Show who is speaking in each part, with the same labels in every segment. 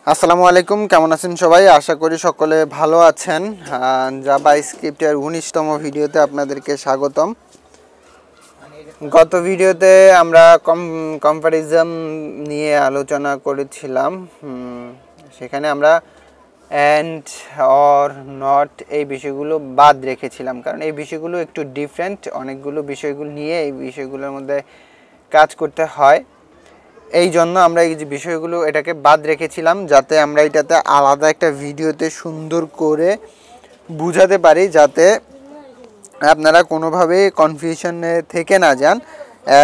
Speaker 1: আসসালামু আলাইকুম, কেমন আছেন সবাই? আশা করি সকলে ভালো আছেন। জাভাস্ক্রিপ্টের 19তম ভিডিওতে আপনাদেরকে স্বাগতম। গত ভিডিওতে আমরা কম্প্যারিজম নিয়ে আলোচনা করেছিলাম। সেখানে আমরা অ্যান্ড অর নট এই বিষয়গুলো বাদ রেখেছিলাম, কারণ এই বিষয়গুলো একটু ডিফারেন্ট। অনেকগুলো বিষয়গুলো নিয়ে এই বিষয়গুলোর মধ্যে কাজ করতে হয়। এই জন্য আমরা এই যে বিষয়গুলো এটাকে বাদ রেখেছিলাম, যাতে আমরা এটাতে আলাদা একটা ভিডিওতে সুন্দর করে বুঝাতে পারি, যাতে আপনারা কোনোভাবে কনফিউশনে থেকে না যান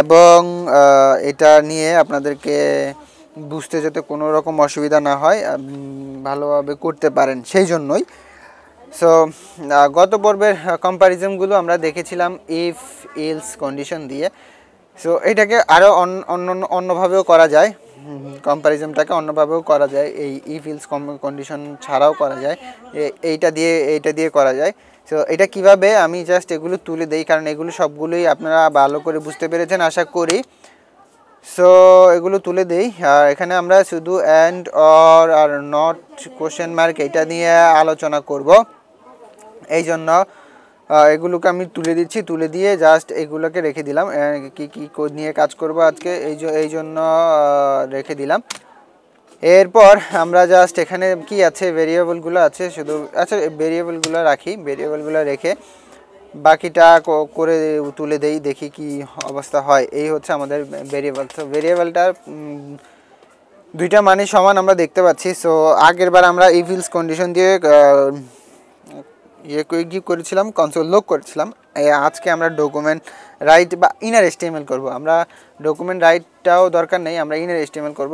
Speaker 1: এবং এটা নিয়ে আপনাদেরকে বুঝতে যাতে কোনো রকম অসুবিধা না হয়, ভালোভাবে করতে পারেন, সেই জন্যই। সো গত পর্বের কম্প্যারিজনগুলো আমরা দেখেছিলাম ইফ ইলস কন্ডিশন দিয়ে। সো এইটাকে আরও অন্যভাবেও করা যায়, কম্প্যারিজনটাকে অন্যভাবেও করা যায়, এই ইফ ইলস কন্ডিশন ছাড়াও করা যায়, এইটা দিয়ে করা যায়। সো এটা কিভাবে আমি জাস্ট এগুলো তুলে দেই, কারণ এগুলো সবগুলোই আপনারা ভালো করে বুঝতে পেরেছেন আশা করি। সো এগুলো তুলে দেই। আর এখানে আমরা শুধু and or are not question mark এটা নিয়ে আলোচনা করব। এই জন্য এগুলোকে আমি তুলে দিচ্ছি, তুলে দিয়ে জাস্ট এগুলোকে রেখে দিলাম। কি কি কোড নিয়ে কাজ করব আজকে এই জন্য রেখে দিলাম। এরপর আমরা জাস্ট এখানে কি আছে, ভেরিয়েবলগুলো আছে শুধু। আচ্ছা, ভেরিয়েবলগুলো রাখি, ভেরিয়েবলগুলো রেখে বাকিটা করে তুলে দেই, দেখি কি অবস্থা হয়। এই হচ্ছে আমাদের ভেরিয়েবল। তো ভেরিয়েবলটার দুইটা মানে সমান আমরা দেখতে পাচ্ছি। সো আগের বার আমরা ইফ ইলস কন্ডিশন দিয়ে কি করেছিলাম, কনসোল লক করেছিলাম। আজকে আমরা ডকুমেন্ট রাইট বা ইনার এসটিএমএল করব। আমরা ডকুমেন্ট রাইটটাও দরকার নেই, আমরা ইনার এসটিএমএল করব।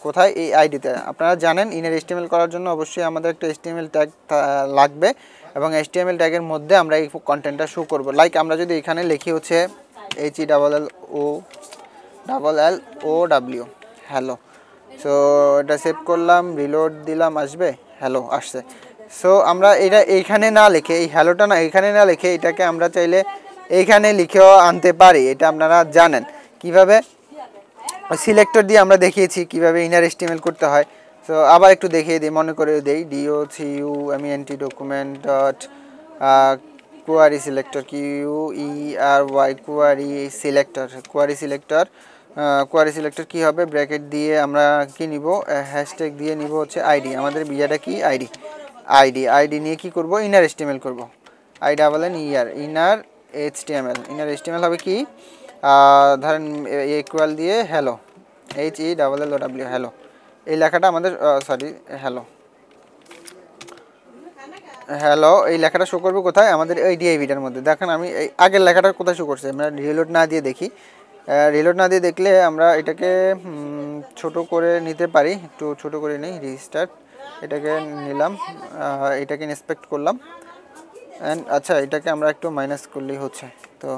Speaker 1: কোথায়? এই আইডিতে। আপনারা জানেন ইনার এসটিএমএল করার জন্য অবশ্যই আমাদের একটা এসটিএমএল ট্যাগ লাগবে, এবং এসটিএমএল ট্যাগের মধ্যে আমরা এই কন্টেন্টটা শো করব। লাইক আমরা যদি এখানে লিখি হচ্ছে HELLOW হ্যালো। সো এটা সেভ করলাম, রিলোড দিলাম, আসবে হ্যালো, আসছে। সো আমরা এটা এইখানে না লিখে, এই হ্যালোটা না এইখানে না লিখে, এটাকে আমরা চাইলে এইখানে লিখেও আনতে পারি। এটা আপনারা জানেন কিভাবে। সিলেক্টর দিয়ে আমরা দেখিয়েছি কিভাবে ইনার এসটিএমএল করতে হয়। সো আবার একটু দেখিয়ে দিই, মনে করে দিই। DOCUMENT document dot query selector, QUERY query selector, query selector কী হবে, ব্র্যাকেট দিয়ে আমরা কি নিব, হ্যাশট্যাগ দিয়ে নিব হচ্ছে আইডি। আমাদের বিয়াটা কি আইডি নিয়ে কি করব, ইনার এসটিএমএল করব। ইনার এসটিএমএল হবে কি, ধরেন ইকুয়াল দিয়ে হ্যালো, HELLOW হ্যালো, এই লেখাটা আমাদের হ্যালো এই লেখাটা শো করবে কোথায়, আমাদের এই ডিআইভিটার মধ্যে। দেখেন আমি এই আগের লেখাটা কোথায় শো করছে, আমরা রিলোড না দিয়ে দেখি। রিলোড না দিয়ে দেখলে আমরা এটাকে ছোট করে নিতে পারি, একটু ছোট করে নিই। রিস্টার্ট, এটাকে নিলাম, এটাকে ইন্সপেক্ট করলাম, অ্যান্ড আচ্ছা এটাকে আমরা একটু মাইনাস করলেই হচ্ছে। তো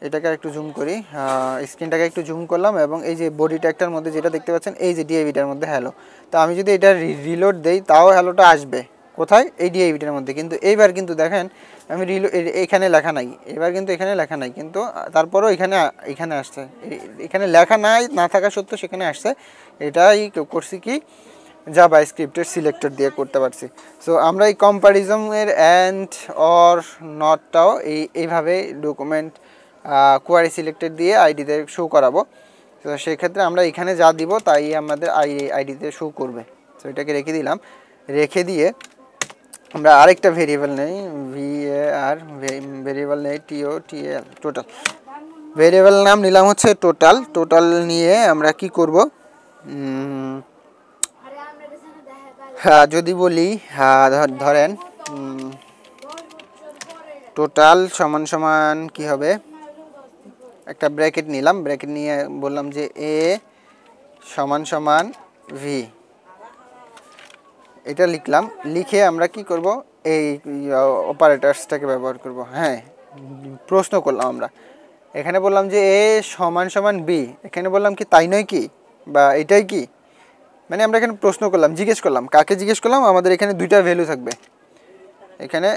Speaker 1: এটাকে একটু জুম করি, স্ক্রিনটাকে একটু জুম করলাম, এবং এই যে বডি ট্যাগটার মধ্যে যেটা দেখতে পাচ্ছেন, এই যে ডিআইভিটার মধ্যে হ্যালো। তো আমি যদি এটা রিলোড দেই তাও হ্যালোটা আসবে কোথায়, এই ডিআইভিটার মধ্যে। কিন্তু এইবার কিন্তু দেখেন আমি এখানে লেখা নাই, এবার কিন্তু এখানে লেখা নাই, কিন্তু তারপরেও এখানে আসছে। এখানে লেখা না থাকা সত্ত্বেও সেখানে আসছে। এটাই করছি কি, জাভাস্ক্রিপ্টের সিলেক্টর দিয়ে করতে পারছি। সো আমরা এই কম্প্যারিজনের অ্যান্ড অর নটটাও এইভাবে ডকুমেন্ট কোয়ারি সিলেক্টর দিয়ে আইডিতে শো করাবো। তো সেক্ষেত্রে আমরা এখানে যা দিব তাই আমাদের আইডিতে শো করবে। তো এটাকে রেখে দিলাম, রেখে দিয়ে আমরা আরেকটা ভেরিয়েবল নেই, ভেরিয়েবল নেই TOTL, টোটাল। ভেরিয়েবল নাম নিলাম হচ্ছে টোটাল নিয়ে আমরা কি করব, যদি বলি ধরেন টোটাল সমান সমান কি হবে, একটা ব্র্যাকেট নিলাম, ব্র্যাকেট নিয়ে বললাম যে A সমান সমান V, এটা লিখলাম। লিখে আমরা কি করব, এই অপারেটরসটাকে ব্যবহার করব। হ্যাঁ, প্রশ্ন করলাম আমরা, এখানে বললাম যে A সমান সমান B, এখানে বললাম কি তাই নয় কি, বা এটাই কি, মানে আমরা এখানে প্রশ্ন করলাম, জিজ্ঞেস করলাম। কাকে জিজ্ঞেস করলাম, আমাদের এখানে দুইটা ভ্যালু থাকবে, এখানে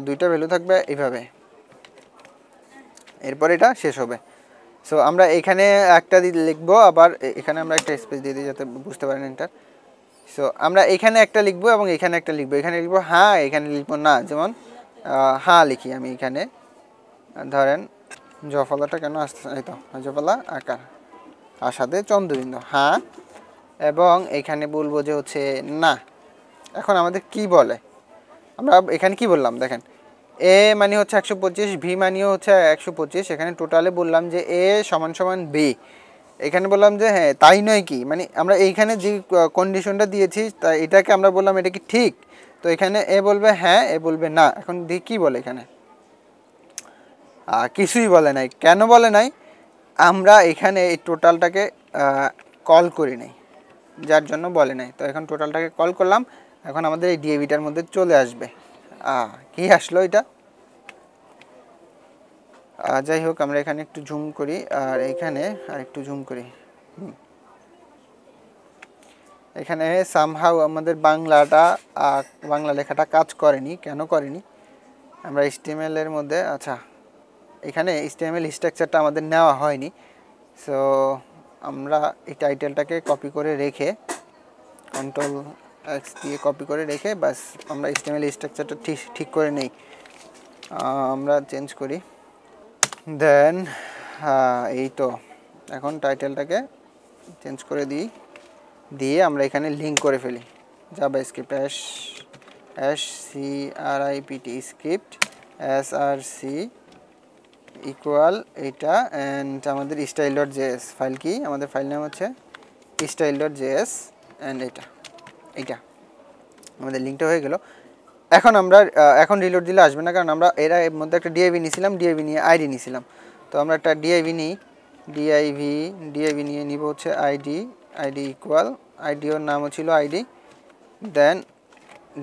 Speaker 1: দুইটা ভ্যালু থাকবে এইভাবে, এরপর এটা শেষ হবে। সো আমরা এখানে একটা লিখবো, আবার এখানে আমরা একটা স্পেস দিয়ে দিই যাতে বুঝতে পারেন। এন্টার, সো আমরা এখানে একটা লিখবো এবং এখানে একটা লিখবো, এখানে লিখবো হ্যাঁ, এখানে লিখবো না। যেমন হ্যাঁ লিখি আমি এখানে, ধরেন জফলাটা কেন আসছে, এই তো জফলা আকার আর সাথে চন্দ্রবিন্দু হ্যাঁ, এবং এখানে বলবো যে হচ্ছে না। এখন আমাদের কি বলে, আমরা এখানে কি বললাম দেখেন, এ মানে হচ্ছে 125, ভি মানেও হচ্ছে 125, এখানে টোটালে বললাম যে এ সমান সমান বি, এখানে বললাম যে হ্যাঁ তাই নয় কি, মানে আমরা এইখানে যে কন্ডিশনটা দিয়েছি তা এটাকে আমরা বললাম এটা কি ঠিক, তো এখানে এ বলবে হ্যাঁ, এ বলবে না। এখন দেখি কী বলে এখানে, কিছুই বলে নাই। কেন বলে নাই, আমরা এখানে এই টোটালটাকে কল করি নাই, যার জন্য বলে নাই। তো এখন টোটালটাকে কল করলাম, এখন আমাদের এই ডিএভিটার মধ্যে চলে আসবে। কি আসলো এটা, যাই হোক আমরা এখানে একটু জুম করি আর এখানে আর একটু জুম করি। এখানে সামহাউ আমাদের বাংলা লেখাটা কাজ করেনি, কেন করেনি, আমরা HTML এর মধ্যে, আচ্ছা এখানে HTML স্ট্রাকচারটা আমাদের নেওয়া হয়নি। সো আমরা এই টাইটেলটাকে কপি করে রেখে Ctrl+X দিয়ে কপি করে রেখে বাস আমরা HTML স্ট্রাকচারটা ঠিক করে নেই, আমরা চেঞ্জ করি। দেন এই তো এখন টাইটেলটাকে চেঞ্জ করে দিয়ে আমরা এখানে লিঙ্ক করে ফেলি JavaScript script script src equal এটা অ্যান্ড আমাদের style.js ফাইল, কি আমাদের ফাইল নাম হচ্ছে style.js অ্যান্ড এটা আমাদের লিঙ্কটা হয়ে গেল। এখন আমরা এখন রিলোড দিলে আসবে না, কারণ আমরা এর মধ্যে একটা ডিআইভি নিয়েছিলাম, ডিআইভি নিয়ে আইডি নিয়েছিলাম। তো আমরা একটা ডিআইভি নিই, ডিআইভি নিয়ে নিব হচ্ছে আইডি ইকুয়াল আইডিওর নামও ছিল আইডি, দেন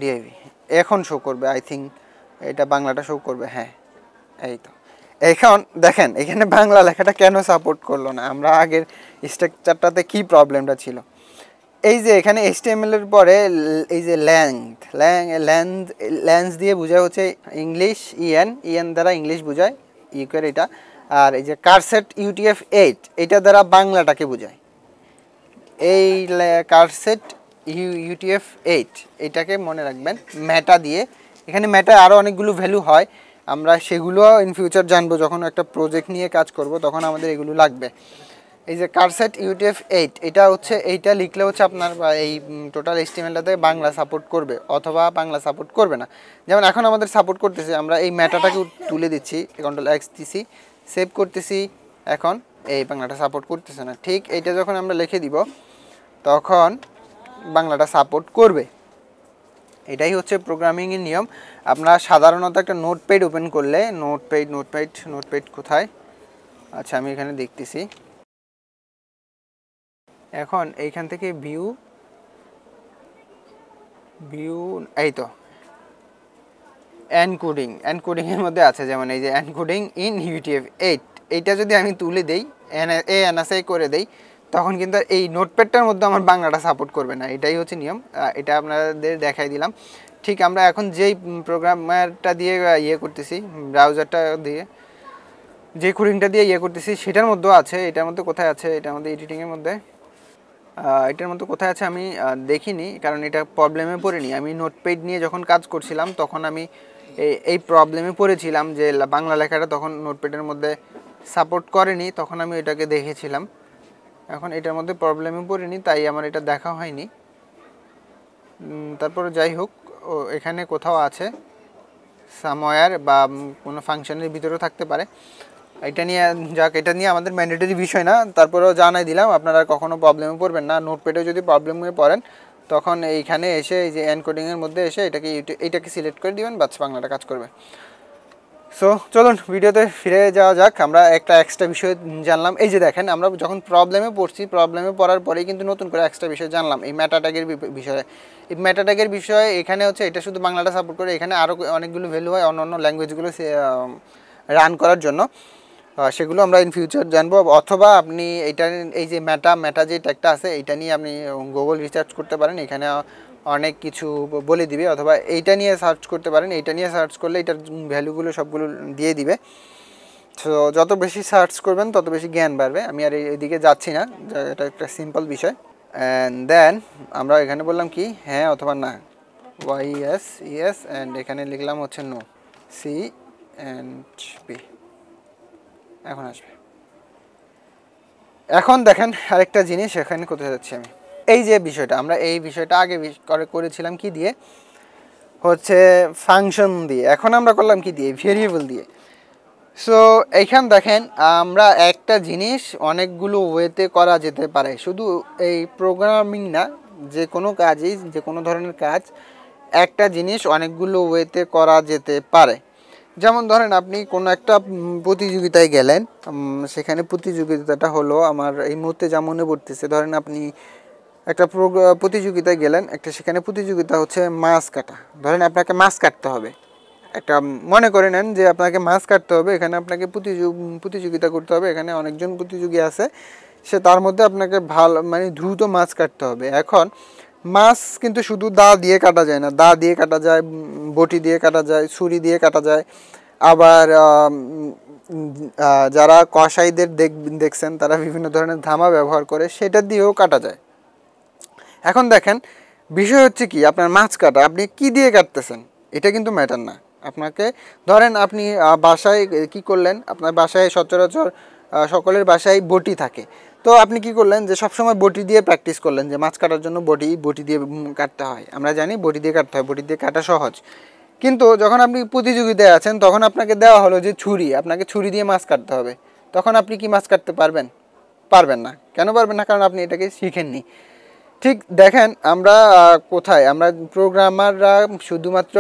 Speaker 1: ডিআইভি এখন শো করবে, আই থিঙ্ক এটা বাংলাটা শো করবে, হ্যাঁ এই তো। এখন দেখেন এখানে বাংলা লেখাটা কেন সাপোর্ট করলো না, আমরা আগের স্ট্রাকচারটাতে কি প্রবলেমটা ছিল, এই যে এখানে HTML এর পরে এই যে লেন্থ দিয়ে বোঝায় হচ্ছে ইংলিশ, ইএন দ্বারা ইংলিশ বোঝায় ইকুয়াল এটা, আর এই যে কারসেট UTF-8 এটা দ্বারা বাংলাটাকে বোঝায়, এই কারসেট UTF-8 এটাকে মনে রাখবেন মেটা দিয়ে। এখানে মেটা আরও অনেকগুলো ভ্যালু হয়, আমরা সেগুলো ইন ফিউচার জানবো, যখন একটা প্রজেক্ট নিয়ে কাজ করব তখন আমাদের এগুলো লাগবে। এই যে কারসেট UTF-8 এটা হচ্ছে, এইটা লিখলে হচ্ছে আপনার এই টোটাল HTML-টাতে বাংলা সাপোর্ট করবে অথবা বাংলা সাপোর্ট করবে না। যেমন এখন আমাদের সাপোর্ট করতেছে, আমরা এই মেটাটাকে তুলে দিচ্ছি, Ctrl+X দিছি, সেভ করতেছি, এখন এই বাংলাটা সাপোর্ট করতেছে না। ঠিক এইটা যখন আমরা লিখে দিব তখন বাংলাটা সাপোর্ট করবে। এটাই হচ্ছে প্রোগ্রামিংয়ের নিয়ম। আপনারা সাধারণত একটা নোটপ্যাড ওপেন করলে, নোটপ্যাড কোথায়, আচ্ছা আমি এখানে দেখতেছি, এখন এইখান থেকে ভিউ এই তো এনকোডিং এর মধ্যে আছে, যেমন এই যে এনকোডিং ইন UTF-8 এইটা যদি আমি তুলে দেই, এনএসআই করে দেই, তখন কিন্তু এই নোটপ্যাডটার মধ্যে আমার বাংলাটা সাপোর্ট করবে না। এটাই হচ্ছে নিয়ম, এটা আপনাদের দেখাই দিলাম। ঠিক আমরা এখন যেই প্রোগ্রামারটা দিয়ে ইয়ে করতেছি, ব্রাউজারটা দিয়ে যে কোডিংটা দিয়ে ইয়ে করতেছি সেটার মধ্যেও আছে, এটার মধ্যে কোথায় আছে, এটার মধ্যে এডিটিংয়ের মধ্যে, এটার মধ্যে কোথায় আছে আমি দেখিনি, কারণ এটা প্রবলেমে পড়িনি। আমি নোটপ্যাড নিয়ে যখন কাজ করছিলাম তখন আমি এই প্রবলেমে পড়েছিলাম যে বাংলা লেখাটা তখন নোটপ্যাডের মধ্যে সাপোর্ট করেনি, তখন আমি এটাকে দেখেছিলাম। এখন এটার মধ্যে প্রবলেমে পড়িনি, তাই আমার এটা দেখা হয়নি। তারপরে যাই হোক, এখানে কোথাও আছে সামওয়্যার বা কোনো ফাংশনের ভিতরেও থাকতে পারে, এটা নিয়ে যাক, এটা নিয়ে আমাদের ম্যান্ডেটরি বিষয় না, তারপরেও জানাই দিলাম, আপনারা কখনো প্রবলেমে পড়বেন না। নোটপ্যাডে যদি প্রবলেমে পড়েন তখন এইখানে এসে এই যে এনকোডিংয়ের মধ্যে এসে এটাকে সিলেক্ট করে দিবেন, বাস বাংলাটা কাজ করবে। সো চলুন ভিডিওতে ফিরে যাওয়া যাক। আমরা একটা এক্সট্রা বিষয় জানলাম, এই যে দেখেন আমরা যখন প্রবলেমে পড়ছি, প্রবলেমে পড়ার পরেই কিন্তু নতুন করে এক্সট্রা বিষয় জানলাম এই মেটা ট্যাগের বিষয়ে। এই মেটা ট্যাগের বিষয়ে এখানে হচ্ছে এটা শুধু বাংলাটা সাপোর্ট করে, এখানে আরও অনেকগুলো ভ্যালু হয় অন্য ল্যাঙ্গুয়েজগুলো রান করার জন্য, সেগুলো আমরা ইন ফিউচার জানবো। অথবা আপনি এই যে মেটা যে ট্যাগটা আছে এটা নিয়ে আপনি গুগল রিসার্চ করতে পারেন, এখানে অনেক কিছু বলে দিবে, অথবা এইটা নিয়ে সার্চ করতে পারেন, এইটা নিয়ে সার্চ করলে এটার ভ্যালুগুলো সবগুলো দিয়ে দিবে। তো যত বেশি সার্চ করবেন তত বেশি জ্ঞান বাড়বে। আমি আর এদিকে যাচ্ছি না, এটা একটা সিম্পল বিষয়। অ্যান্ড দেন আমরা এখানে বললাম কি হ্যাঁ অথবা না, ওয়াই ইয়েস ইয়েস, অ্যান্ড এখানে লিখলাম হচ্ছে নো, সি অ্যান্ড বি। এখন আসবে। এখন দেখেন আরেকটা জিনিস এখানে কোথায় যাচ্ছি আমি, এই যে বিষয়টা আমরা এই বিষয়টা আগে করেছিলাম কি দিয়ে, হচ্ছে ফাংশন দিয়ে। এখন আমরা করলাম কি দিয়ে, ভেরিয়েবল দিয়ে। সো এইখান দেখেন আমরা একটা জিনিস অনেকগুলো ওয়েতে করা যেতে পারে, শুধু এই প্রোগ্রামিং না, যে কোনো কাজই, যে কোনো ধরনের কাজ একটা জিনিস অনেকগুলো ওয়েতে করা যেতে পারে। যেমন ধরেন আপনি কোনো একটা প্রতিযোগিতায় গেলেন, সেখানে প্রতিযোগিতাটা হলো আমার এই মুহূর্তে যা মনে পড়তেছে, ধরেন আপনি একটা প্রতিযোগিতায় গেলেন, একটা সেখানে প্রতিযোগিতা হচ্ছে মাছ কাটা। ধরেন আপনাকে মাছ কাটতে হবে, একটা মনে করে নেন যে আপনাকে মাছ কাটতে হবে, এখানে আপনাকে প্রতিযোগিতা করতে হবে, এখানে অনেকজন প্রতিযোগী আছে, সে তার মধ্যে আপনাকে ভালো মানে দ্রুত মাছ কাটতে হবে। এখন মাছ কিন্তু শুধু দা দিয়ে কাটা যায় না, দা দিয়ে কাটা যায়, বটি দিয়ে কাটা যায়, ছুরি দিয়ে কাটা যায়, আবার যারা কসাইদের দেখছেন তারা বিভিন্ন ধরনের ধামা ব্যবহার করে, সেটা দিয়েও কাটা যায়। এখন দেখেন বিষয় হচ্ছে কি, আপনার মাছ কাটা আপনি কি দিয়ে কাটতেছেন এটা কিন্তু ম্যাটার না। আপনাকে ধরেন আপনি বাসায় কি করলেন, আপনার বাসায় সচরাচর সকলের বাসায় বটি থাকে, তো আপনি কি করলেন যে সবসময় বটি দিয়ে প্র্যাকটিস করলেন, যে মাছ কাটার জন্য বটি দিয়ে কাটতে হয়, আমরা জানি বটি দিয়ে কাটতে হয়, বটি দিয়ে কাটা সহজ। কিন্তু যখন আপনি প্রতিযোগিতায় আছেন তখন আপনাকে দেওয়া হলো যে ছুরি, আপনাকে ছুরি দিয়ে মাছ কাটতে হবে, তখন আপনি কি মাছ কাটতে পারবেন? পারবেন না। কেন পারবেন না? কারণ আপনি এটাকে শিখেননি। ঠিক দেখেন আমরা কোথায়, আমরা প্রোগ্রামাররা শুধুমাত্র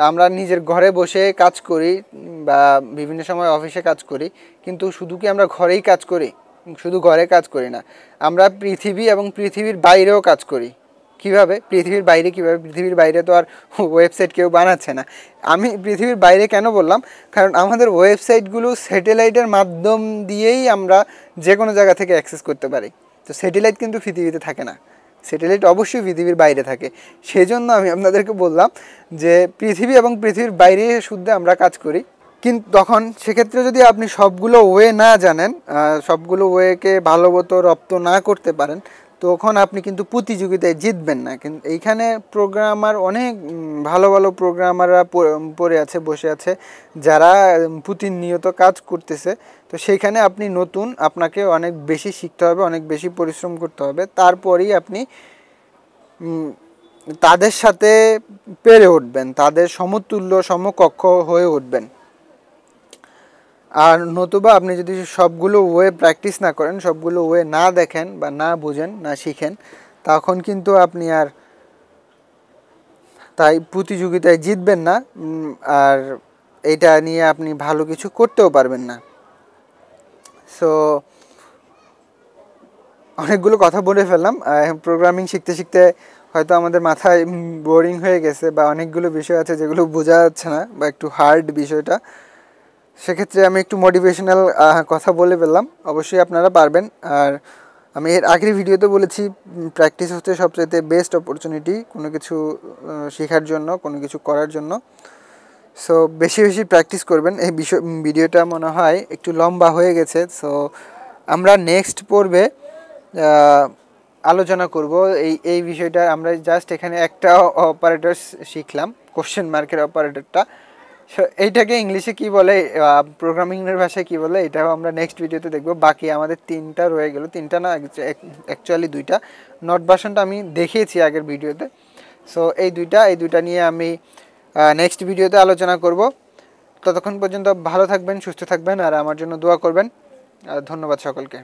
Speaker 1: আমরা নিজের ঘরে বসে কাজ করি বা বিভিন্ন সময় অফিসে কাজ করি, কিন্তু শুধু কি আমরা ঘরেই কাজ করি? শুধু ঘরে কাজ করি না, আমরা পৃথিবী এবং পৃথিবীর বাইরেও কাজ করি। কিভাবে? পৃথিবীর বাইরে কিভাবে? পৃথিবীর বাইরে তো আর ওয়েবসাইট কেউ বানাচ্ছে না। আমি পৃথিবীর বাইরে কেন বললাম, কারণ আমাদের ওয়েবসাইটগুলো স্যাটেলাইটের মাধ্যম দিয়েই আমরা যে কোনো জায়গা থেকে অ্যাক্সেস করতে পারি। তো স্যাটেলাইট কিন্তু পৃথিবীতে থাকে না, স্যাটেলাইট অবশ্যই পৃথিবীর বাইরে থাকে। সেই জন্য আমি আপনাদেরকে বললাম যে পৃথিবী এবং পৃথিবীর বাইরে শুদ্ধ আমরা কাজ করি। কিন্তু তখন সেক্ষেত্রে যদি আপনি সবগুলো ওয়ে না জানেন, সবগুলো ওয়েকে ভালো মতো রপ্ত না করতে পারেন, তখন আপনি কিন্তু প্রতিযোগিতায় জিতবেন না। কিন্তু এইখানে প্রোগ্রামার অনেক ভালো ভালো প্রোগ্রামাররা পড়ে আছে, বসে আছে, যারা প্রতিনিয়ত কাজ করতেছে। তো সেইখানে আপনি নতুন, আপনাকে অনেক বেশি শিখতে হবে, অনেক বেশি পরিশ্রম করতে হবে, তারপরেই আপনি তাদের সাথে পেরে উঠবেন, তাদের সমতুল্য সমকক্ষ হয়ে উঠবেন। আর নতুবা আপনি যদি সবগুলো ওয়ে প্র্যাকটিস না করেন, সবগুলো ওয়ে না দেখেন বা না বুঝেন, না শিখেন, তখন কিন্তু আপনি আর তাই প্রতিযোগিতায় জিতবেন না, আর এটা নিয়ে আপনি ভালো কিছু করতেও পারবেন না। সো অনেকগুলো কথা বলে ফেললাম। প্রোগ্রামিং শিখতে শিখতে হয়তো আমাদের মাথায় বোরিং হয়ে গেছে, বা অনেকগুলো বিষয় আছে যেগুলো বোঝা যাচ্ছে না, বা একটু হার্ড বিষয়টা। সেক্ষেত্রে আমি একটু মোটিভেশনাল কথা বলে ফেললাম। অবশ্যই আপনারা পারবেন। আর আমি এর আগের ভিডিওতে বলেছি, প্র্যাকটিস হচ্ছে সবচাইতে বেস্ট অপরচুনিটি কোনো কিছু শেখার জন্য, কোনো কিছু করার জন্য। সো বেশি বেশি প্র্যাকটিস করবেন। এই ভিডিওটা মনে হয় একটু লম্বা হয়ে গেছে। সো আমরা নেক্সট পর্বে আলোচনা করব এই বিষয়টা। আমরা জাস্ট এখানে একটা অপারেটর শিখলাম, কোশ্চেন মার্কের অপারেটরটা। এইটাকে ইংলিশে কি বলে, প্রোগ্রামিংয়ের ভাষায় কি বলে, এটাও আমরা নেক্সট ভিডিওতে দেখব। বাকি আমাদের তিনটা রয়ে গেল, তিনটা না অ্যাকচুয়ালি দুইটা। নট ভার্সনটা আমি দেখিয়েছি আগের ভিডিওতে। সো এই দুইটা নিয়ে আমি নেক্সট ভিডিওতে আলোচনা করব। ততক্ষণ পর্যন্ত ভালো থাকবেন, সুস্থ থাকবেন, আর আমার জন্য দোয়া করবেন। ধন্যবাদ সকলকে।